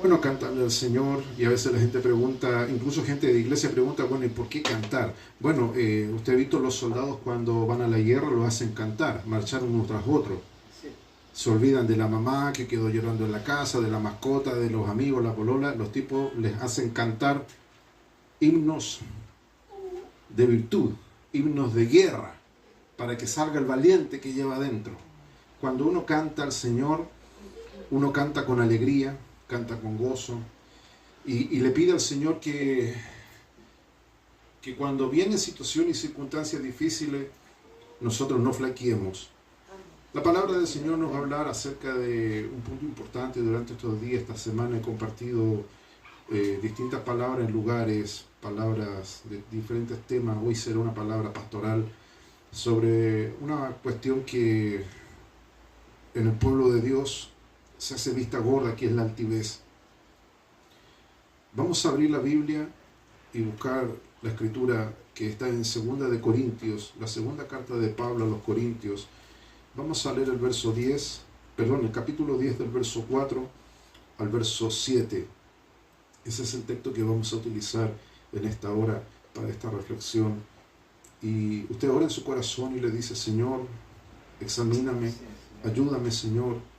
Bueno, cantarle al Señor, y a veces la gente pregunta, incluso gente de iglesia pregunta, bueno, ¿y por qué cantar? Bueno, usted ha visto los soldados cuando van a la guerra lo hacen cantar, marchar uno tras otro. Se olvidan de la mamá que quedó llorando en la casa, de la mascota, de los amigos, la polola. Los tipos les hacen cantar himnos de virtud, himnos de guerra, para que salga el valiente que lleva adentro. Cuando uno canta al Señor, uno canta con alegría, canta con gozo, y le pide al Señor que cuando vienen situaciones y circunstancias difíciles, nosotros no flaqueemos. La palabra del Señor nos va a hablar acerca de un punto importante. Durante estos días, esta semana, he compartido distintas palabras en lugares, palabras de diferentes temas. Hoy será una palabra pastoral sobre una cuestión que en el pueblo de Dios se hace vista gorda, que es la altivez. Vamos a abrir la Biblia y buscar la escritura que está en 2 de Corintios, la segunda carta de Pablo a los Corintios. Vamos a leer el capítulo 10 del verso 4 al verso 7. Ese es el texto que vamos a utilizar en esta hora para esta reflexión. Y usted ora en su corazón y le dice: Señor, examíname, ayúdame, Señor.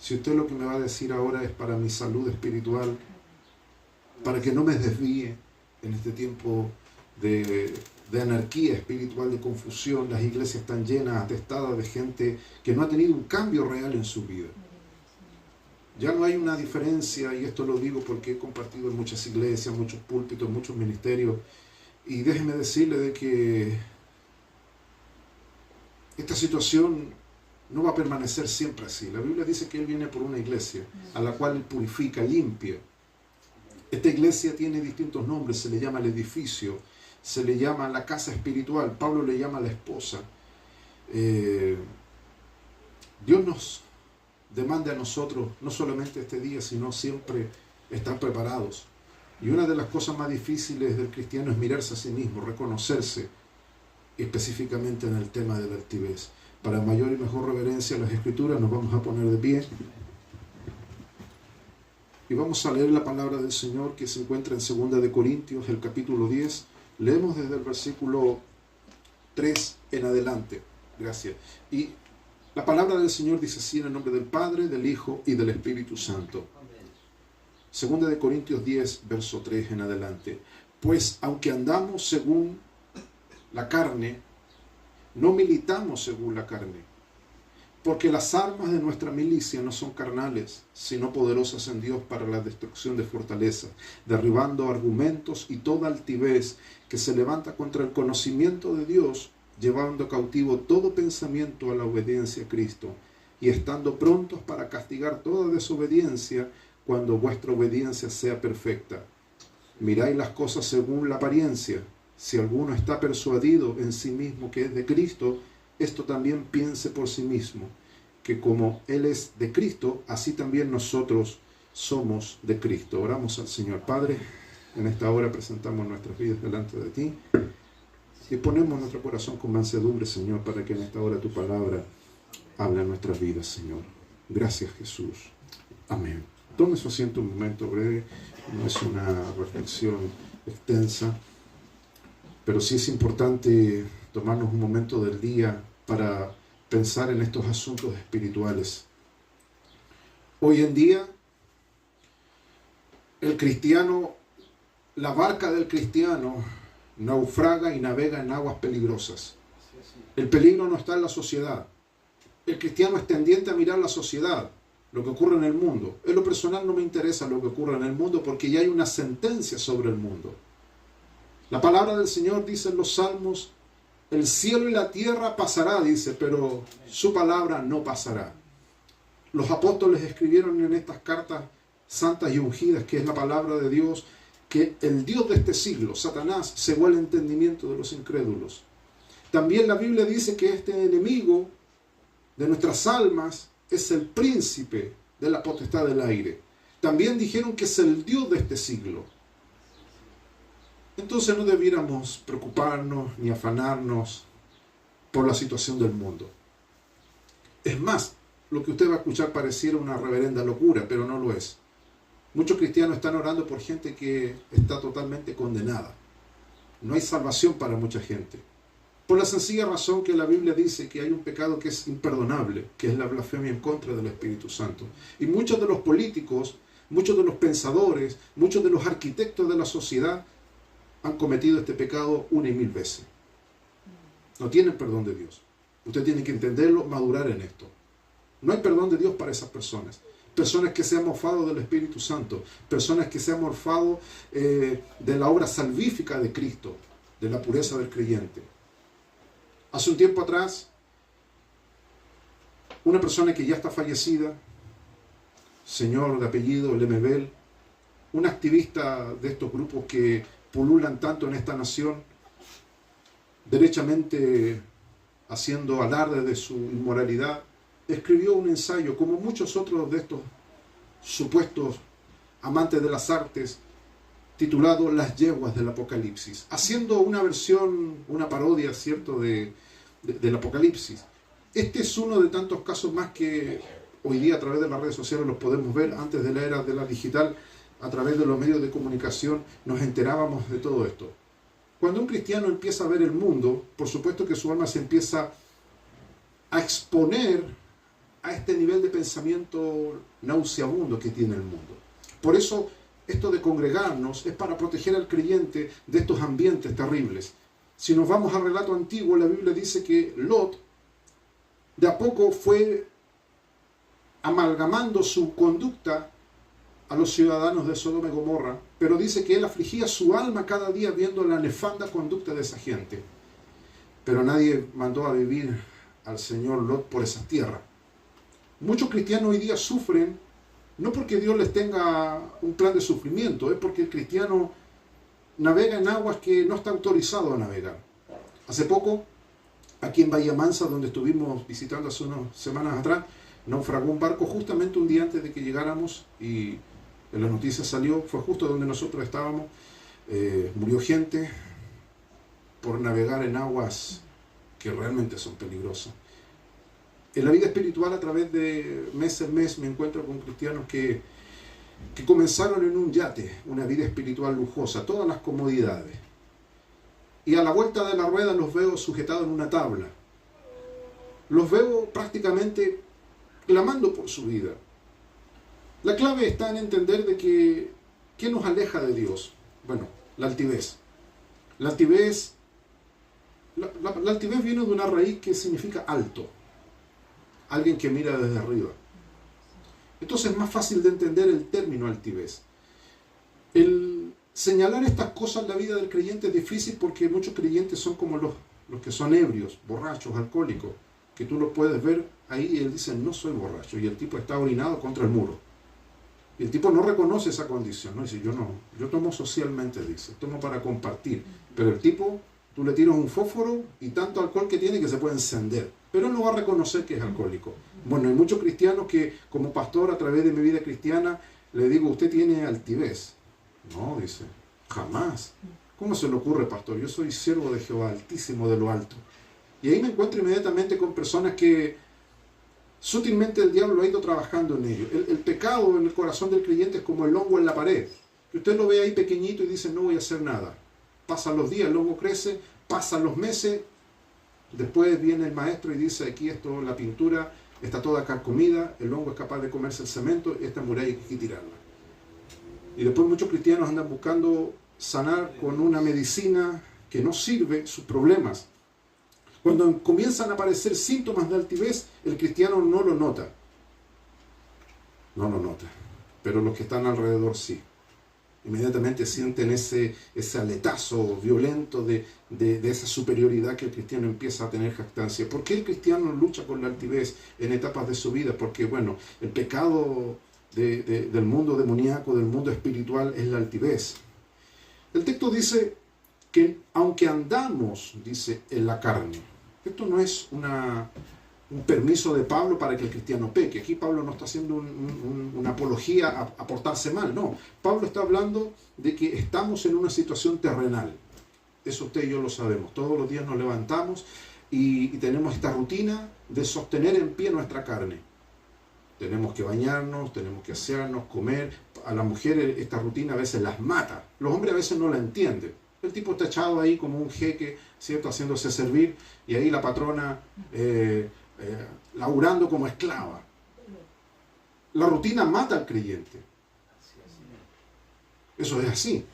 Si usted lo que me va a decir ahora es para mi salud espiritual, para que no me desvíe en este tiempo de anarquía espiritual, de confusión. Las iglesias están llenas, atestadas de gente que no ha tenido un cambio real en su vida. Ya no hay una diferencia, y esto lo digo porque he compartido en muchas iglesias, muchos púlpitos, muchos ministerios, y déjeme decirle de que esta situación no va a permanecer siempre así. La Biblia dice que Él viene por una iglesia a la cual Él purifica, limpia. Esta iglesia tiene distintos nombres, se le llama el edificio, se le llama la casa espiritual, Pablo le llama la esposa. Dios nos demanda a nosotros, no solamente este día, sino siempre estar preparados. Y una de las cosas más difíciles del cristiano es mirarse a sí mismo, reconocerse, específicamente en el tema de la altivez. Para mayor y mejor reverencia a las Escrituras nos vamos a poner de pie y vamos a leer la palabra del Señor que se encuentra en 2 de Corintios, el capítulo 10. Leemos desde el versículo 3 en adelante. Gracias. Y la palabra del Señor dice así, en el nombre del Padre, del Hijo y del Espíritu Santo. 2 de Corintios 10, verso 3 en adelante. Pues aunque andamos según la carne, no militamos según la carne, porque las armas de nuestra milicia no son carnales, sino poderosas en Dios para la destrucción de fortalezas, derribando argumentos y toda altivez que se levanta contra el conocimiento de Dios, llevando cautivo todo pensamiento a la obediencia a Cristo, y estando prontos para castigar toda desobediencia cuando vuestra obediencia sea perfecta. Miráis las cosas según la apariencia. Si alguno está persuadido en sí mismo que es de Cristo, esto también piense por sí mismo, que como Él es de Cristo, así también nosotros somos de Cristo. Oramos al Señor. Padre, en esta hora presentamos nuestras vidas delante de ti y ponemos nuestro corazón con mansedumbre, Señor, para que en esta hora tu palabra hable en nuestras vidas, Señor. Gracias, Jesús. Amén. Tome su asiento un momento breve, no es una reflexión extensa, pero sí es importante tomarnos un momento del día para pensar en estos asuntos espirituales. Hoy en día, el cristiano, la barca del cristiano, naufraga y navega en aguas peligrosas. El peligro no está en la sociedad. El cristiano es tendiente a mirar la sociedad, lo que ocurre en el mundo. En lo personal no me interesa lo que ocurre en el mundo porque ya hay una sentencia sobre el mundo. La palabra del Señor dice en los Salmos: el cielo y la tierra pasará, dice, pero su palabra no pasará. Los apóstoles escribieron en estas cartas santas y ungidas, que es la palabra de Dios, que el Dios de este siglo, Satanás, cegó el entendimiento de los incrédulos. También la Biblia dice que este enemigo de nuestras almas es el príncipe de la potestad del aire. También dijeron que es el Dios de este siglo. Entonces no debiéramos preocuparnos ni afanarnos por la situación del mundo. Es más, lo que usted va a escuchar pareciera una reverenda locura, pero no lo es. Muchos cristianos están orando por gente que está totalmente condenada. No hay salvación para mucha gente. Por la sencilla razón que la Biblia dice que hay un pecado que es imperdonable, que es la blasfemia en contra del Espíritu Santo. Y muchos de los políticos, muchos de los pensadores, muchos de los arquitectos de la sociedad han cometido este pecado 1 y 1000 veces. No tienen perdón de Dios. Usted tiene que entenderlo, madurar en esto. No hay perdón de Dios para esas personas. Personas que se han mofado del Espíritu Santo, personas que se han morfado de la obra salvífica de Cristo, de la pureza del creyente. Hace un tiempo atrás, una persona que ya está fallecida, señor de apellido Lemebel, un activista de estos grupos que pululan tanto en esta nación, derechamente haciendo alarde de su inmoralidad, escribió un ensayo, como muchos otros de estos supuestos amantes de las artes, titulado Las yeguas del Apocalipsis, haciendo una versión, una parodia, ¿cierto?, del Apocalipsis. Este es uno de tantos casos más que hoy día a través de las redes sociales los podemos ver. Antes de la era de la digital, a través de los medios de comunicación, nos enterábamos de todo esto. Cuando un cristiano empieza a ver el mundo, por supuesto que su alma se empieza a exponer a este nivel de pensamiento nauseabundo que tiene el mundo. Por eso, esto de congregarnos es para proteger al creyente de estos ambientes terribles. Si nos vamos al relato antiguo, la Biblia dice que Lot de a poco fue amalgamando su conducta a los ciudadanos de Sodoma y Gomorra, pero dice que él afligía su alma cada día viendo la nefanda conducta de esa gente. Pero nadie mandó a vivir al señor Lot por esas tierras. Muchos cristianos hoy día sufren, no porque Dios les tenga un plan de sufrimiento, es porque el cristiano navega en aguas que no está autorizado a navegar. Hace poco, aquí en Bahía Mansa, donde estuvimos visitando hace unas semanas atrás, naufragó un barco justamente un día antes de que llegáramos y en las noticias salió, fue justo donde nosotros estábamos, murió gente por navegar en aguas que realmente son peligrosas. En la vida espiritual, a través de mes en mes, me encuentro con cristianos que comenzaron en un yate, una vida espiritual lujosa, todas las comodidades. Y a la vuelta de la rueda los veo sujetados en una tabla. Los veo prácticamente clamando por su vida. La clave está en entender de que ¿qué nos aleja de Dios? Bueno, la altivez. La altivez viene de una raíz que significa alto. Alguien que mira desde arriba. Entonces es más fácil de entender el término altivez. El señalar estas cosas en la vida del creyente es difícil porque muchos creyentes son como los que son ebrios, borrachos, alcohólicos, que tú los puedes ver ahí y él dice, no soy borracho, y el tipo está orinado contra el muro. Y el tipo no reconoce esa condición, ¿no? Dice, yo tomo socialmente, dice, tomo para compartir. Pero el tipo, tú le tiras un fósforo y tanto alcohol que tiene que se puede encender. Pero él no va a reconocer que es alcohólico. Bueno, hay muchos cristianos que, como pastor, a través de mi vida cristiana, le digo, usted tiene altivez. No, dice, jamás. ¿Cómo se le ocurre, pastor? Yo soy siervo de Jehová, altísimo de lo alto. Y ahí me encuentro inmediatamente con personas que sutilmente el diablo ha ido trabajando en ello. El pecado en el corazón del creyente es como el hongo en la pared. Que usted lo ve ahí pequeñito y dice, no voy a hacer nada. Pasan los días, el hongo crece, pasan los meses, después viene el maestro y dice, aquí esto, la pintura está toda carcomida, el hongo es capaz de comerse el cemento, y esta muralla hay que tirarla. Y después muchos cristianos andan buscando sanar con una medicina que no sirve sus problemas. Cuando comienzan a aparecer síntomas de altivez, el cristiano no lo nota. No lo nota. Pero los que están alrededor sí. Inmediatamente sienten ese aletazo violento de esa superioridad que el cristiano empieza a tener jactancia. ¿Por qué el cristiano lucha con la altivez en etapas de su vida? Porque, bueno, el pecado del mundo demoníaco, del mundo espiritual, es la altivez. El texto dice que aunque andamos, dice, en la carne. Esto no es un permiso de Pablo para que el cristiano peque. Aquí Pablo no está haciendo una apología a portarse mal, no. Pablo está hablando de que estamos en una situación terrenal. Eso usted y yo lo sabemos. Todos los días nos levantamos y tenemos esta rutina de sostener en pie nuestra carne. Tenemos que bañarnos, tenemos que asearnos, comer, a la mujer esta rutina a veces las mata. Los hombres a veces no la entienden. El tipo está echado ahí como un jeque, ¿cierto? Haciéndose servir, y ahí la patrona laburando como esclava. La rutina mata al creyente. Eso es así.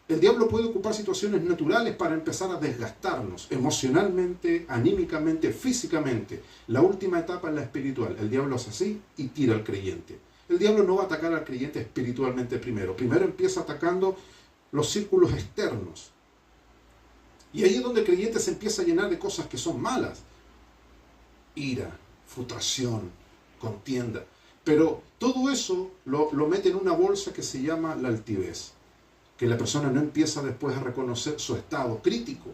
El diablo puede ocupar situaciones naturales para empezar a desgastarnos emocionalmente, anímicamente, físicamente. La última etapa es la espiritual. El diablo hace así y tira al creyente. El diablo no va a atacar al creyente espiritualmente primero. Primero empieza atacando los círculos externos. Y ahí es donde el creyente se empieza a llenar de cosas que son malas. Ira, frustración, contienda. Pero todo eso lo mete en una bolsa que se llama la altivez. Que la persona no empieza después a reconocer su estado crítico.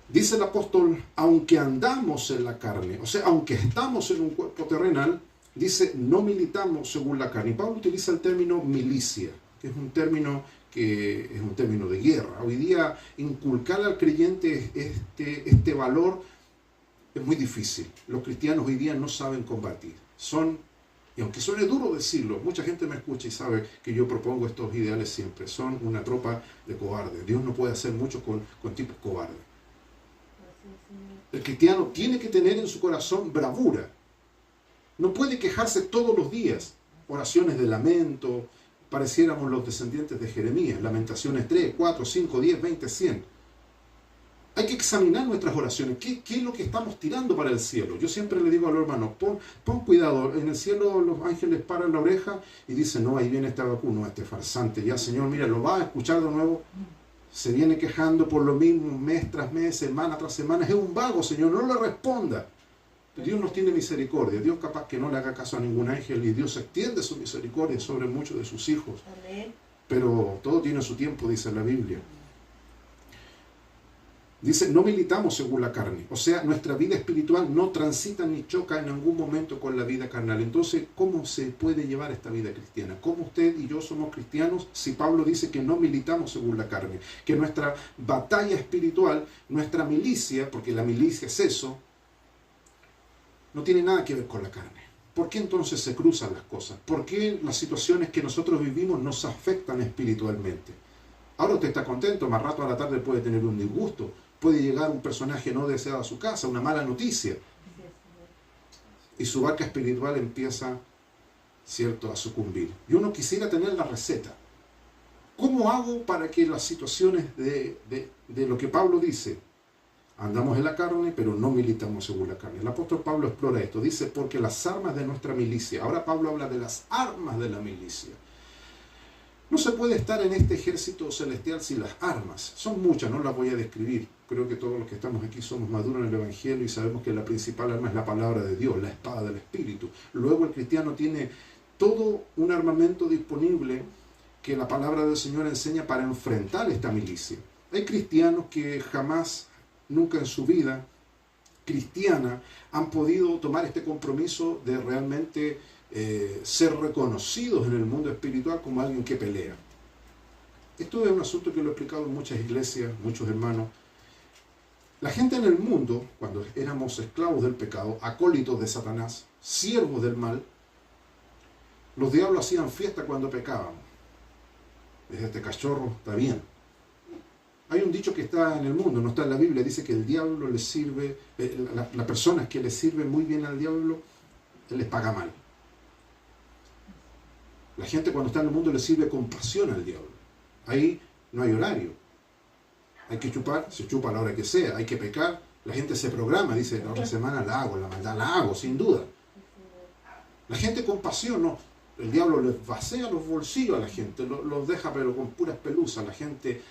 Dice el apóstol, aunque andamos en la carne, o sea, aunque estamos en un cuerpo terrenal, dice, no militamos según la carne. Y Pablo utiliza el término milicia, que es un término de guerra. Hoy día inculcar al creyente este valor es muy difícil. Los cristianos hoy día no saben combatir. Y aunque suene duro decirlo, mucha gente me escucha y sabe que yo propongo estos ideales siempre. Son una tropa de cobardes. Dios no puede hacer mucho con tipos cobardes. El cristiano tiene que tener en su corazón bravura. No puede quejarse todos los días. Oraciones de lamento. Pareciéramos los descendientes de Jeremías. Lamentaciones 3, 4, 5, 10, 20, 100. Hay que examinar nuestras oraciones. ¿Qué es lo que estamos tirando para el cielo? Yo siempre le digo a los hermanos, pon cuidado. En el cielo los ángeles paran la oreja y dicen, no, ahí viene este vacuno, este farsante. Ya, Señor, mira, lo va a escuchar de nuevo. Se viene quejando por lo mismo, mes tras mes, semana tras semana. Es un vago, Señor, no le responda. Dios nos tiene misericordia. Dios capaz que no le haga caso a ningún ángel y Dios extiende su misericordia sobre muchos de sus hijos. Amén. Pero todo tiene su tiempo, dice la Biblia. Dice, no militamos según la carne. O sea, nuestra vida espiritual no transita ni choca en algún momento con la vida carnal. Entonces, ¿cómo se puede llevar esta vida cristiana? ¿Cómo usted y yo somos cristianos si Pablo dice que no militamos según la carne? Que nuestra batalla espiritual, nuestra milicia, porque la milicia es eso, no tiene nada que ver con la carne. ¿Por qué entonces se cruzan las cosas? ¿Por qué las situaciones que nosotros vivimos nos afectan espiritualmente? Ahora usted está contento, más rato a la tarde puede tener un disgusto. Puede llegar un personaje no deseado a su casa, una mala noticia. Y su barca espiritual empieza, ¿cierto?, a sucumbir. Y uno quisiera tener la receta. ¿Cómo hago para que las situaciones de lo que Pablo dice, andamos en la carne, pero no militamos según la carne? El apóstol Pablo explora esto. Dice, porque las armas de nuestra milicia. Ahora Pablo habla de las armas de la milicia. No se puede estar en este ejército celestial sin las armas. Son muchas, no las voy a describir. Creo que todos los que estamos aquí somos maduros en el Evangelio y sabemos que la principal arma es la palabra de Dios, la espada del Espíritu. Luego el cristiano tiene todo un armamento disponible que la palabra del Señor enseña para enfrentar esta milicia. Hay cristianos que jamás, nunca en su vida cristiana, han podido tomar este compromiso de realmente ser reconocidos en el mundo espiritual como alguien que pelea. Esto es un asunto que lo he explicado en muchas iglesias, muchos hermanos. La gente en el mundo, cuando éramos esclavos del pecado, acólitos de Satanás, siervos del mal, los diablos hacían fiesta cuando pecaban. Este cachorro está bien. Hay un dicho que está en el mundo, no está en la Biblia, dice que el diablo le sirve, la persona que le sirve muy bien al diablo, él les paga mal. La gente cuando está en el mundo le sirve con pasión al diablo. Ahí no hay horario. Hay que chupar, se chupa a la hora que sea. Hay que pecar, la gente se programa, dice, la otra semana la hago, la maldad la hago, sin duda. La gente con pasión, no. El diablo les vacía los bolsillos a la gente, los deja pero con puras pelusas. La gente,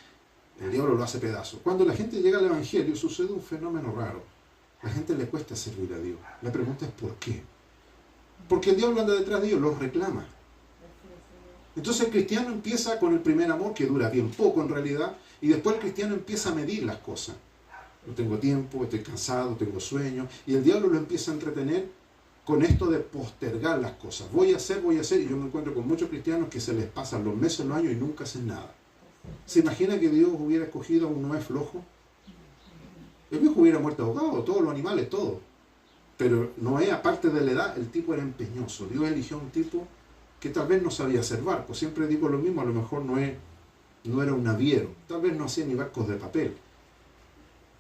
el diablo lo hace pedazos. Cuando la gente llega al Evangelio sucede un fenómeno raro. La gente le cuesta servir a Dios. La pregunta es ¿por qué? Porque el diablo anda detrás de ellos, los reclama. Entonces el cristiano empieza con el primer amor, que dura bien poco en realidad, y después el cristiano empieza a medir las cosas. No tengo tiempo, estoy cansado, tengo sueño, y el diablo lo empieza a entretener con esto de postergar las cosas. Voy a hacer, y yo me encuentro con muchos cristianos que se les pasan los meses, los años y nunca hacen nada. ¿Se imagina que Dios hubiera escogido a un Noé flojo? El viejo hubiera muerto ahogado, todos los animales, todo. Pero Noé, aparte de la edad, el tipo era empeñoso. Dios eligió a un tipo que tal vez no sabía hacer barcos. Siempre digo lo mismo, a lo mejor Noé no era un naviero, tal vez no hacía ni barcos de papel,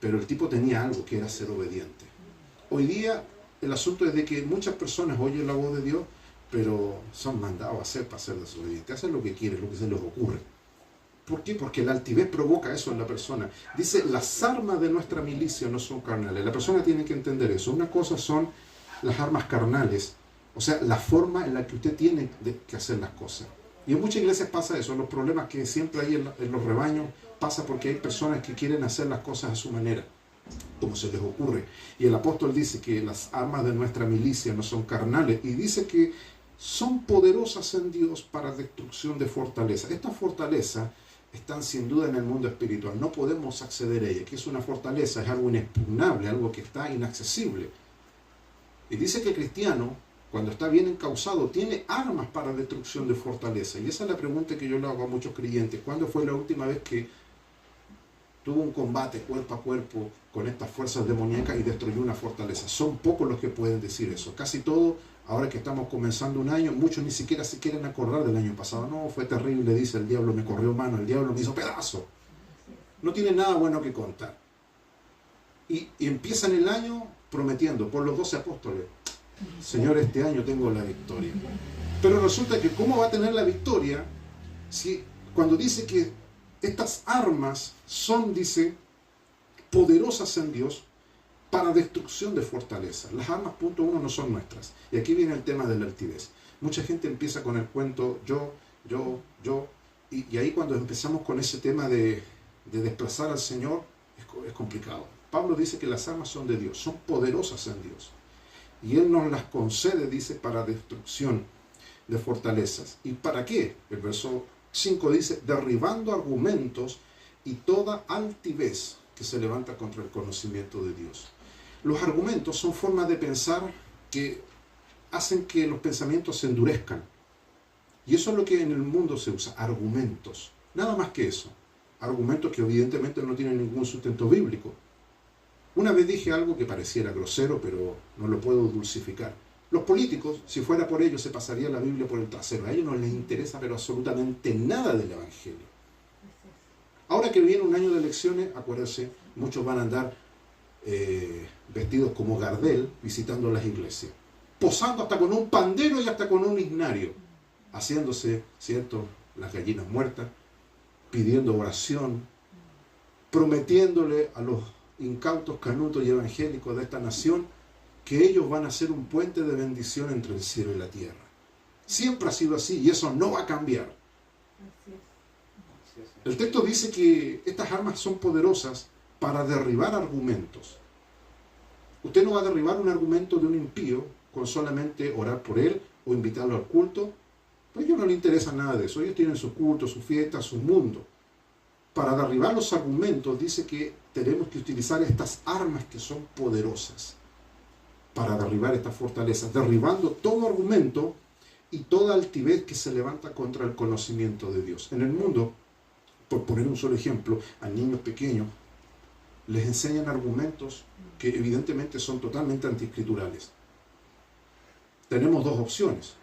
pero el tipo tenía algo, que era ser obediente. Hoy día el asunto es de que muchas personas oyen la voz de Dios, pero son mandados a hacer para ser desobedientes, hacen lo que quieren, lo que se les ocurre. ¿Por qué? Porque la altivez provoca eso en la persona. Dice, las armas de nuestra milicia no son carnales. La persona tiene que entender eso. Una cosa son las armas carnales, o sea, la forma en la que usted tiene que hacer las cosas. Y en muchas iglesias pasa eso. Los problemas que siempre hay en los rebaños pasa porque hay personas que quieren hacer las cosas a su manera, como se les ocurre. Y el apóstol dice que las armas de nuestra milicia no son carnales, y dice que son poderosas en Dios para destrucción de fortaleza. Esta fortaleza están sin duda en el mundo espiritual, no podemos acceder a ella. Que es una fortaleza, es algo inexpugnable, algo que está inaccesible. Y dice que el cristiano, cuando está bien encauzado, tiene armas para destrucción de fortaleza. Y esa es la pregunta que yo le hago a muchos creyentes. ¿Cuándo fue la última vez que tuvo un combate cuerpo a cuerpo con estas fuerzas demoníacas y destruyó una fortaleza? Son pocos los que pueden decir eso. Casi todos, ahora que estamos comenzando un año, muchos ni siquiera se quieren acordar del año pasado. No, fue terrible, dice, el diablo me corrió mano, el diablo me hizo pedazo. No tiene nada bueno que contar. Y empiezan el año prometiendo por los 12 apóstoles: Señor, este año tengo la victoria. Pero resulta que ¿cómo va a tener la victoria si cuando dice que estas armas son, dice, poderosas en Dios para destrucción de fortaleza? Las armas, punto uno, no son nuestras. Y aquí viene el tema de la altivez. Mucha gente empieza con el cuento yo, y ahí cuando empezamos con ese tema de desplazar al Señor, es complicado. Pablo dice que las armas son de Dios, son poderosas en Dios. Y Él nos las concede, dice, para destrucción de fortalezas. ¿Y para qué? El verso 5 dice, derribando argumentos y toda altivez que se levanta contra el conocimiento de Dios. Los argumentos son formas de pensar que hacen que los pensamientos se endurezcan. Y eso es lo que en el mundo se usa, argumentos. Nada más que eso. Argumentos que evidentemente no tienen ningún sustento bíblico. Una vez dije algo que pareciera grosero, pero no lo puedo dulcificar. Los políticos, si fuera por ellos, se pasaría la Biblia por el trasero. A ellos no les interesa pero absolutamente nada del Evangelio. Ahora que viene un año de elecciones, acuérdense, muchos van a andar vestidos como Gardel, visitando las iglesias, posando hasta con un pandero y hasta con un himnario, haciéndose, ¿cierto?, las gallinas muertas, pidiendo oración, prometiéndole a los incautos, canutos y evangélicos de esta nación que ellos van a ser un puente de bendición entre el cielo y la tierra. Siempre ha sido así y eso no va a cambiar. El texto dice que estas armas son poderosas para derribar argumentos. Usted no va a derribar un argumento de un impío con solamente orar por él o invitarlo al culto. A ellos no les interesa nada de eso. Ellos tienen sus cultos, sus fiestas, su mundo. Para derribar los argumentos dice que tenemos que utilizar estas armas que son poderosas para derribar estas fortalezas, derribando todo argumento y toda altivez que se levanta contra el conocimiento de Dios. En el mundo, por poner un solo ejemplo, a niños pequeños les enseñan argumentos que evidentemente son totalmente antiescriturales. Tenemos dos opciones: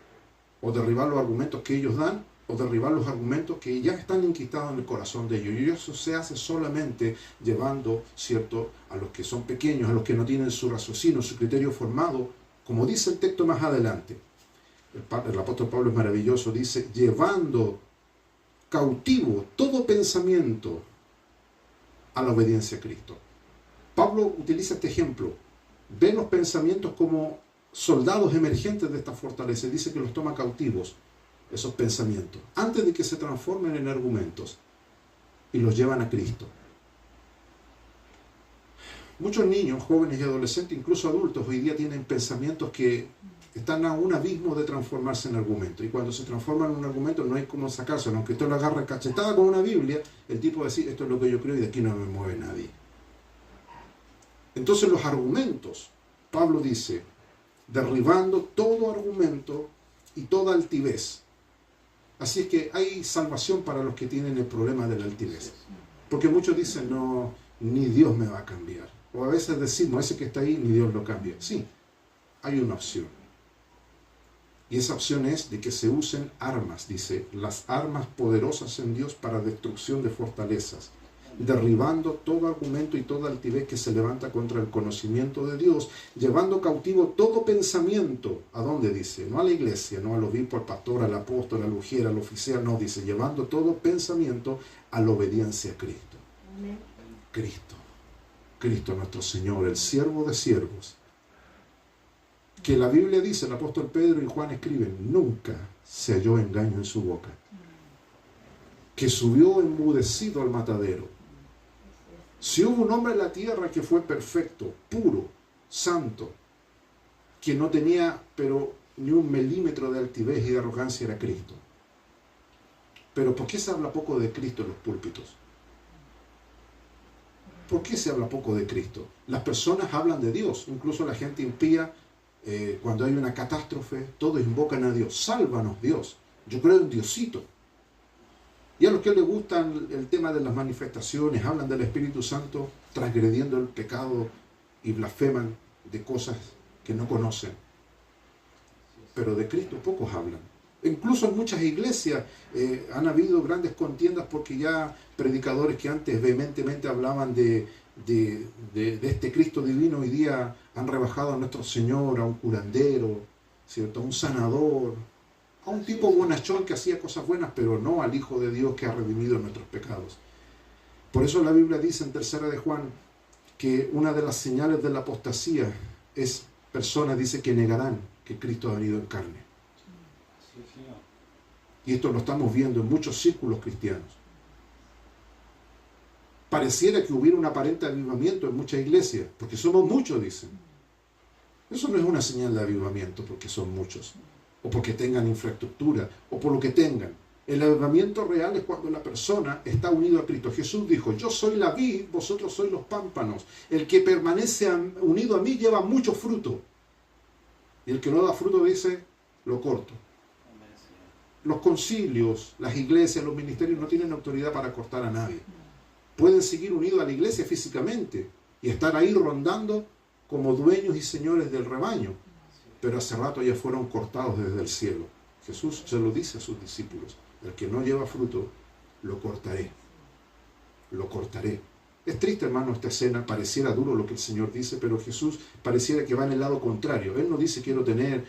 o derribar los argumentos que ellos dan, o derribar los argumentos que ya están enquistados en el corazón de ellos. Y eso se hace solamente llevando, ¿cierto?, a los que son pequeños, a los que no tienen su raciocinio, su criterio formado, como dice el texto más adelante. El apóstol Pablo es maravilloso, dice, llevando cautivo todo pensamiento a la obediencia a Cristo. Pablo utiliza este ejemplo, ve los pensamientos como soldados emergentes de esta fortaleza, y dice que los toma cautivos, esos pensamientos, antes de que se transformen en argumentos, y los llevan a Cristo. Muchos niños, jóvenes y adolescentes, incluso adultos, hoy día tienen pensamientos que están a un abismo de transformarse en argumento. Y cuando se transforman en un argumento no hay cómo sacarse. Aunque usted lo agarre cachetada con una Biblia, el tipo va a decir, esto es lo que yo creo y de aquí no me mueve nadie. Entonces los argumentos, Pablo dice, derribando todo argumento y toda altivez. Así es que hay salvación para los que tienen el problema de la altivez. Porque muchos dicen, no, ni Dios me va a cambiar. O a veces decimos, ese que está ahí, ni Dios lo cambia. Sí, hay una opción. Y esa opción es de que se usen armas, dice, las armas poderosas en Dios para destrucción de fortalezas, derribando todo argumento y toda altivez que se levanta contra el conocimiento de Dios, llevando cautivo todo pensamiento. ¿A dónde dice? No a la iglesia, no al obispo, al pastor, al apóstol, al ujier, al oficial, no, dice, llevando todo pensamiento a la obediencia a Cristo. Amén. Cristo nuestro Señor, el siervo de siervos, que la Biblia dice, el apóstol Pedro y Juan escriben, nunca se halló engaño en su boca, que subió enmudecido al matadero. Si hubo un hombre en la tierra que fue perfecto, puro, santo, que no tenía pero ni un milímetro de altivez y de arrogancia, era Cristo. Pero ¿por qué se habla poco de Cristo en los púlpitos? ¿Por qué se habla poco de Cristo? Las personas hablan de Dios, incluso la gente impía, cuando hay una catástrofe, todos invocan a Dios. Sálvanos, Dios. Yo creo en Diosito. Y a los que les gustan el tema de las manifestaciones, hablan del Espíritu Santo, transgrediendo el pecado y blasfeman de cosas que no conocen. Pero de Cristo pocos hablan. Incluso en muchas iglesias han habido grandes contiendas porque ya predicadores que antes vehementemente hablaban de este Cristo divino, hoy día han rebajado a nuestro Señor, a un curandero, ¿cierto? A un sanador, a un tipo bonachón que hacía cosas buenas, pero no al Hijo de Dios que ha redimido nuestros pecados. Por eso la Biblia dice en 3 de Juan que una de las señales de la apostasía es personas, dice, que negarán que Cristo ha venido en carne. Y esto lo estamos viendo en muchos círculos cristianos. Pareciera que hubiera un aparente avivamiento en muchas iglesias, porque somos muchos, dicen. Eso no es una señal de avivamiento porque son muchos, o porque tengan infraestructura, o por lo que tengan. El avivamiento real es cuando la persona está unido a Cristo. Jesús dijo, yo soy la vid, vosotros sois los pámpanos. El que permanece unido a mí lleva mucho fruto. Y el que no da fruto, dice, lo corto. Los concilios, las iglesias, los ministerios no tienen autoridad para cortar a nadie. Pueden seguir unidos a la iglesia físicamente y estar ahí rondando como dueños y señores del rebaño, pero hace rato ya fueron cortados desde el cielo. Jesús se lo dice a sus discípulos, el que no lleva fruto, lo cortaré. Lo cortaré. Es triste, hermano, esta escena, pareciera duro lo que el Señor dice, pero Jesús pareciera que va en el lado contrario. Él no dice quiero tener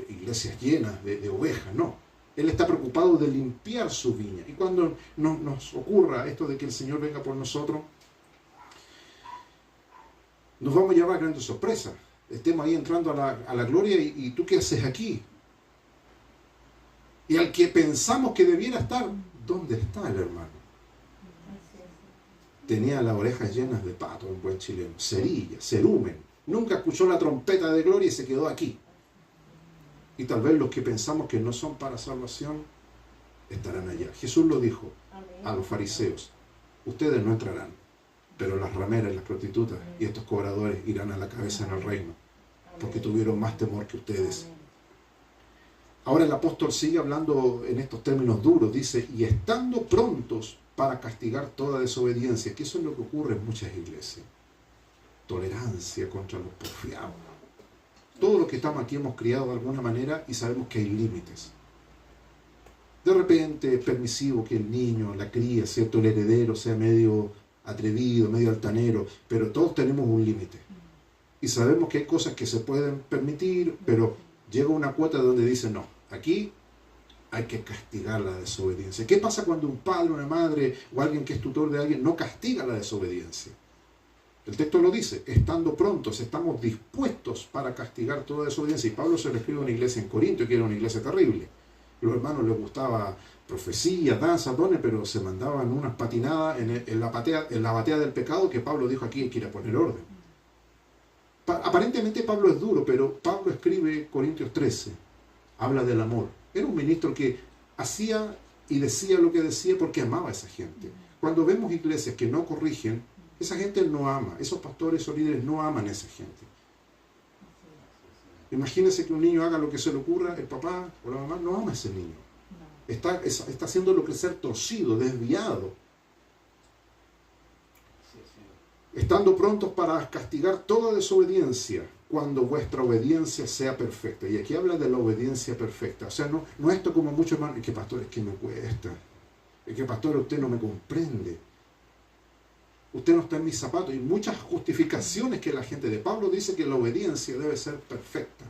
iglesias llenas de ovejas, no. Él está preocupado de limpiar su viña. Y cuando nos ocurra esto de que el Señor venga por nosotros, nos vamos a llevar grandes sorpresas. Estemos ahí entrando a la gloria y ¿tú qué haces aquí? Y al que pensamos que debiera estar, ¿dónde está el hermano? Tenía las orejas llenas de pato, en buen chileno, cerilla, cerumen. Nunca escuchó la trompeta de gloria y se quedó aquí. Y tal vez los que pensamos que no son para salvación estarán allá. Jesús lo dijo a los fariseos, ustedes no entrarán, pero las rameras, las prostitutas y estos cobradores irán a la cabeza en el reino, porque tuvieron más temor que ustedes. Ahora el apóstol sigue hablando en estos términos duros, dice, y estando prontos para castigar toda desobediencia, que eso es lo que ocurre en muchas iglesias. Tolerancia contra los porfiados. Todos los que estamos aquí hemos criado de alguna manera y sabemos que hay límites. De repente es permisivo que el niño, la cría, ¿cierto? El heredero sea medio atrevido, medio altanero, pero todos tenemos un límite. Y sabemos que hay cosas que se pueden permitir, pero llega una cuota donde dice no, aquí hay que castigar la desobediencia. ¿Qué pasa cuando un padre, una madre o alguien que es tutor de alguien no castiga la desobediencia? El texto lo dice, estando prontos, estamos dispuestos para castigar toda desobediencia. Y Pablo se lo escribe a una iglesia en Corinto, que era una iglesia terrible. Los hermanos les gustaba profecía, danza, dones, pero se mandaban unas patinadas en la batea del pecado que Pablo dijo aquí, hay que ir a poner orden. Aparentemente Pablo es duro, pero Pablo escribe Corintios 13, habla del amor. Era un ministro que hacía y decía lo que decía porque amaba a esa gente. Cuando vemos iglesias que no corrigen, esa gente no ama, esos pastores o líderes no aman a esa gente. Imagínense que un niño haga lo que se le ocurra, el papá o la mamá no ama a ese niño. Está haciéndolo crecer torcido, desviado. Estando prontos para castigar toda desobediencia cuando vuestra obediencia sea perfecta. Y aquí habla de la obediencia perfecta. O sea, no esto como muchos hermanos, es que pastor, es que me cuesta. Es que pastor, usted no me comprende. Usted no está en mis zapatos. Y muchas justificaciones que la gente de Pablo dice que la obediencia debe ser perfecta.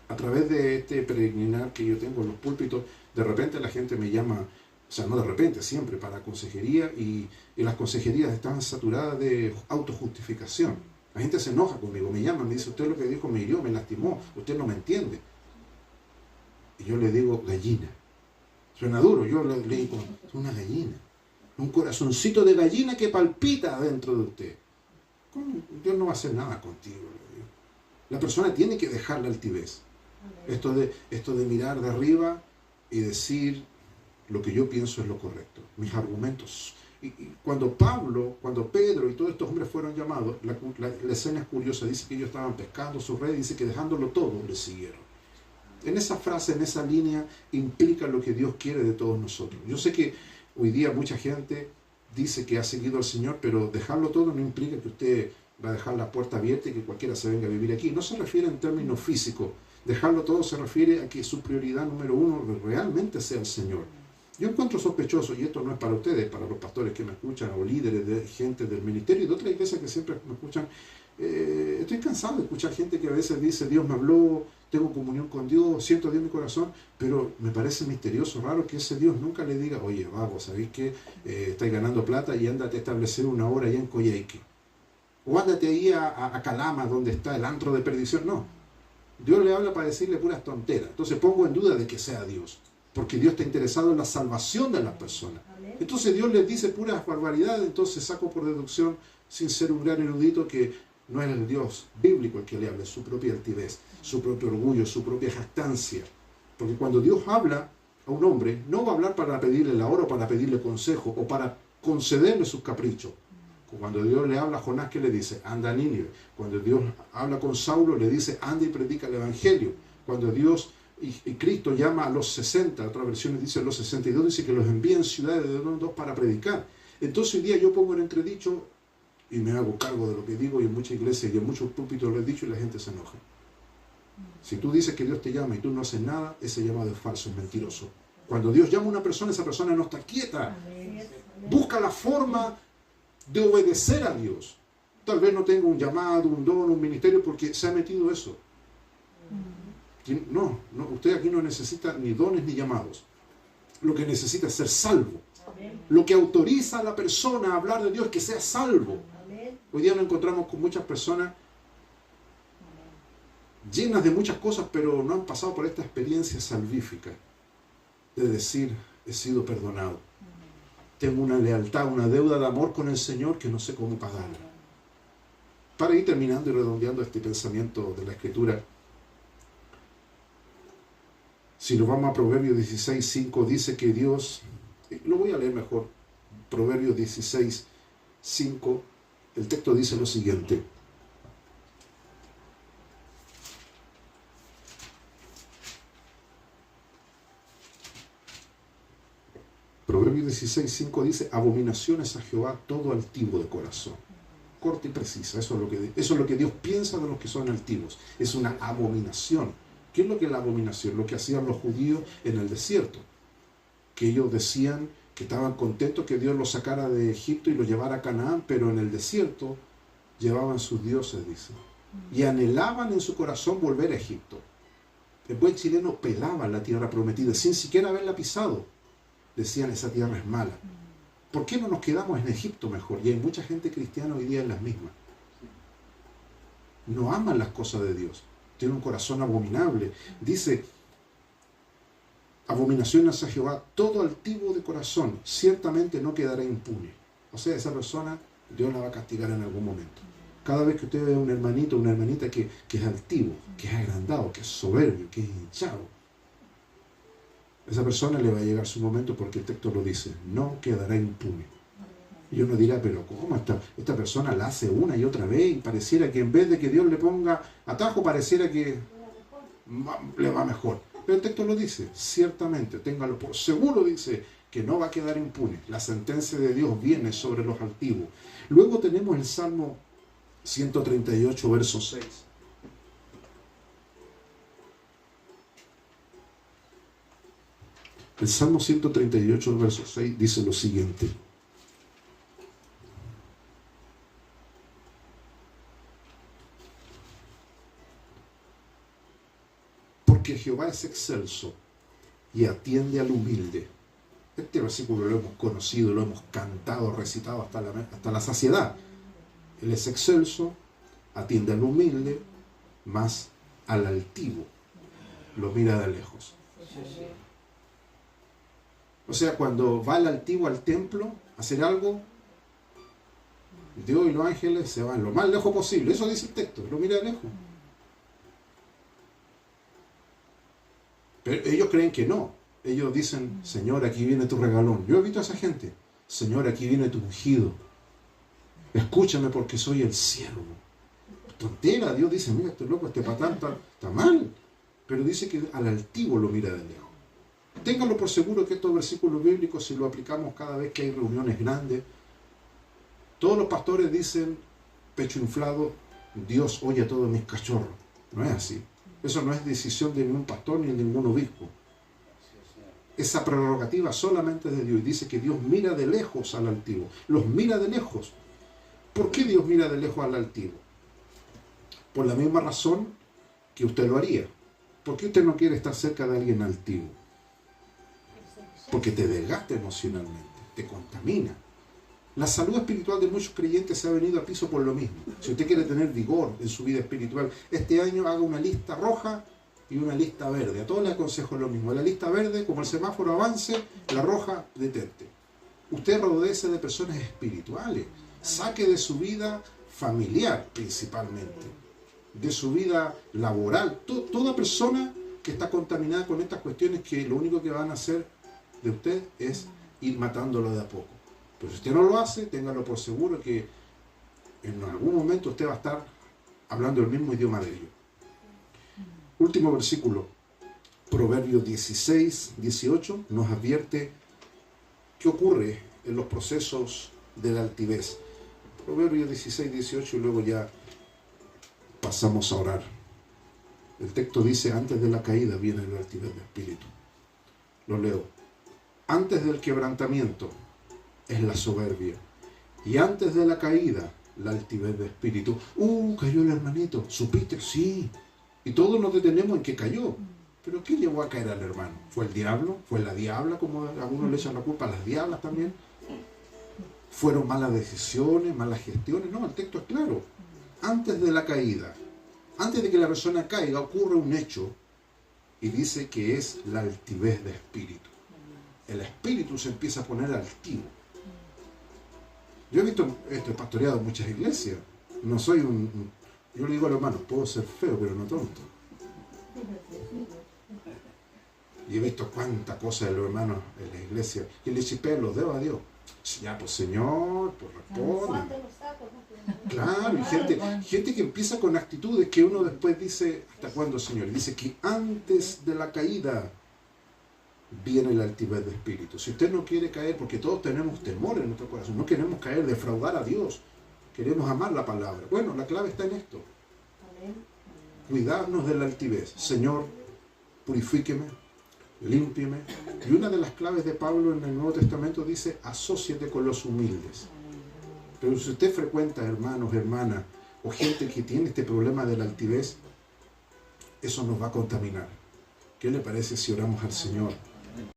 A través de este peregrinar que yo tengo en los púlpitos, de repente la gente me llama, o sea, no de repente, siempre, para consejería, y las consejerías están saturadas de autojustificación. La gente se enoja conmigo, me llama, me dice, usted lo que dijo me hirió, me lastimó, usted no me entiende. Y yo le digo, gallina. Suena duro, yo le digo, es una gallina. Un corazoncito de gallina que palpita dentro de usted. Dios no va a hacer nada contigo, le digo. La persona tiene que dejar la altivez. Esto de mirar de arriba y decir lo que yo pienso es lo correcto. Mis argumentos. Y cuando Pedro y todos estos hombres fueron llamados, la escena es curiosa. Dice que ellos estaban pescando su red, dice que dejándolo todo le siguieron. En esa frase, en esa línea, implica lo que Dios quiere de todos nosotros. Yo sé que hoy día mucha gente dice que ha seguido al Señor, pero dejarlo todo no implica que usted va a dejar la puerta abierta y que cualquiera se venga a vivir aquí. No se refiere en términos físicos. Dejarlo todo se refiere a que su prioridad número uno realmente sea el Señor. Yo encuentro sospechoso, y esto no es para ustedes, para los pastores que me escuchan, o líderes de gente del ministerio y de otras iglesias que siempre me escuchan. Estoy cansado de escuchar gente que a veces dice, Dios me habló, tengo comunión con Dios, siento a Dios en mi corazón, pero me parece misterioso, raro que ese Dios nunca le diga, oye, vago, ¿sabéis que estáis ganando plata y ándate a establecer una hora allá en Coyhaique? O ándate ahí a Calama, donde está el antro de perdición. No. Dios le habla para decirle puras tonteras. Entonces pongo en duda de que sea Dios, porque Dios está interesado en la salvación de las personas. Entonces Dios les dice puras barbaridades, entonces saco por deducción, sin ser un gran erudito, que no es el Dios bíblico el que le habla, es su propia altivez, su propio orgullo, su propia jactancia. Porque cuando Dios habla a un hombre, no va a hablar para pedirle la hora o para pedirle consejo o para concederle sus caprichos. Cuando Dios le habla a Jonás, ¿qué le dice? Anda a Nínive. Cuando Dios habla con Saulo, le dice, anda y predica el Evangelio. Cuando Dios y Cristo llama a los 60, otras versiones dicen los 62, dice que los envía en ciudades de dos para predicar. Entonces hoy día yo pongo en entredicho y me hago cargo de lo que digo, y en muchas iglesias y en muchos púlpitos lo he dicho y la gente se enoja. Si tú dices que Dios te llama y tú no haces nada, ese llamado es falso, es mentiroso. Cuando Dios llama a una persona, esa persona no está quieta. Busca la forma de obedecer a Dios. Tal vez no tenga un llamado, un don, un ministerio, porque se ha metido eso. No, usted aquí no necesita ni dones ni llamados. Lo que necesita es ser salvo. Lo que autoriza a la persona a hablar de Dios es que sea salvo. Hoy día nos encontramos con muchas personas llenas de muchas cosas, pero no han pasado por esta experiencia salvífica de decir, he sido perdonado. Tengo una lealtad, una deuda de amor con el Señor que no sé cómo pagarla. Para ir terminando y redondeando este pensamiento de la Escritura, si nos vamos a Proverbios 16:5, dice que Dios, lo voy a leer mejor, Proverbios 16:5, el texto dice lo siguiente: Proverbios 16:5 dice, abominaciones a Jehová todo altivo de corazón. Corta y precisa, eso es lo que Dios piensa de los que son altivos. Es una abominación. ¿Qué es lo que es la abominación? Lo que hacían los judíos en el desierto. Que ellos decían que estaban contentos que Dios los sacara de Egipto y los llevara a Canaán, pero en el desierto llevaban sus dioses, dice. Y anhelaban en su corazón volver a Egipto. El buen chileno pelaba la tierra prometida sin siquiera haberla pisado. Decían, esa tierra es mala. ¿Por qué no nos quedamos en Egipto mejor? Y hay mucha gente cristiana hoy día en las mismas. No aman las cosas de Dios. Tienen un corazón abominable. Dice, abominaciones a Jehová, todo altivo de corazón, ciertamente no quedará impune. O sea, esa persona, Dios la va a castigar en algún momento. Cada vez que usted ve a un hermanito, una hermanita que es altivo, que es agrandado, que es soberbio, que es hinchado, esa persona le va a llegar su momento, porque el texto lo dice, no quedará impune. Y uno dirá, pero ¿cómo esta persona la hace una y otra vez y pareciera que en vez de que Dios le ponga atajo, pareciera que le va mejor? Pero el texto lo dice, ciertamente, téngalo por seguro, dice que no va a quedar impune. La sentencia de Dios viene sobre los altivos. Luego tenemos el Salmo 138, verso 6. El Salmo 138, verso 6, dice lo siguiente. Porque Jehová es excelso y atiende al humilde. Este versículo lo hemos conocido, lo hemos cantado, recitado hasta la saciedad. Él es excelso, atiende al humilde, mas al altivo lo mira de lejos. O sea, cuando va el altivo al templo a hacer algo, Dios y los ángeles se van lo más lejos posible. Eso dice el texto, lo mira de lejos. Pero ellos creen que no. Ellos dicen, Señor, aquí viene tu regalón. Yo he visto a esa gente. Señor, aquí viene tu ungido. Escúchame porque soy el siervo. Tontera, Dios dice, mira, este loco, este patán está mal. Pero dice que al altivo lo mira de lejos. Ténganlo por seguro que estos versículos bíblicos, si lo aplicamos cada vez que hay reuniones grandes, todos los pastores dicen, pecho inflado, Dios oye a todos mis cachorros. No es así. Eso no es decisión de ningún pastor ni de ningún obispo. Esa prerrogativa solamente es de Dios. Y dice que Dios mira de lejos al altivo. Los mira de lejos. ¿Por qué Dios mira de lejos al altivo? Por la misma razón que usted lo haría. ¿Por qué usted no quiere estar cerca de alguien altivo? Porque te desgasta emocionalmente, te contamina. La salud espiritual de muchos creyentes se ha venido a piso por lo mismo. Si usted quiere tener vigor en su vida espiritual, este año haga una lista roja y una lista verde. A todos les aconsejo lo mismo. La lista verde, como el semáforo avance, la roja, detente. Usted rodéese de personas espirituales. Saque de su vida familiar, principalmente. De su vida laboral. Toda persona que está contaminada con estas cuestiones que lo único que van a hacer de usted es ir matándolo de a poco. Pero si usted no lo hace, téngalo por seguro que en algún momento usted va a estar hablando el mismo idioma de ellos. Último versículo, Proverbios 16, 18, nos advierte qué ocurre en los procesos de la altivez. Proverbios 16, 18 y luego ya pasamos a orar. El texto dice, antes de la caída viene la altivez de espíritu. Lo leo. Antes del quebrantamiento es la soberbia. Y antes de la caída, la altivez de espíritu. Cayó el hermanito. ¿Supiste? Sí. Y todos nos detenemos en que cayó. ¿Pero qué llevó a caer al hermano? ¿Fue el diablo? ¿Fue la diabla? Como algunos le echan la culpa a las diablas también. ¿Fueron malas decisiones, malas gestiones? No, el texto es claro. Antes de la caída, antes de que la persona caiga, ocurre un hecho y dice que es la altivez de espíritu. El espíritu se empieza a poner altivo. Yo he visto esto, he pastoreado en muchas iglesias. No soy yo le digo a los hermanos, puedo ser feo, pero no tonto. Y he visto cuánta cosa de los hermanos en la iglesia que le chispean los dedos a Dios. Ya, pues Señor, pues responde. Claro, y gente que empieza con actitudes que uno después dice, ¿hasta cuándo, Señor? Y dice que antes de la caída viene la altivez de espíritu. Si usted no quiere caer, porque todos tenemos temor en nuestro corazón, no queremos caer, defraudar a Dios, queremos amar la palabra. Bueno, la clave está en esto. Cuidarnos de la altivez. Señor, purifíqueme, límpieme. Y una de las claves de Pablo en el Nuevo Testamento dice, asóciate con los humildes. Pero si usted frecuenta hermanos, hermanas, o gente que tiene este problema de la altivez, eso nos va a contaminar. ¿Qué le parece si oramos al Señor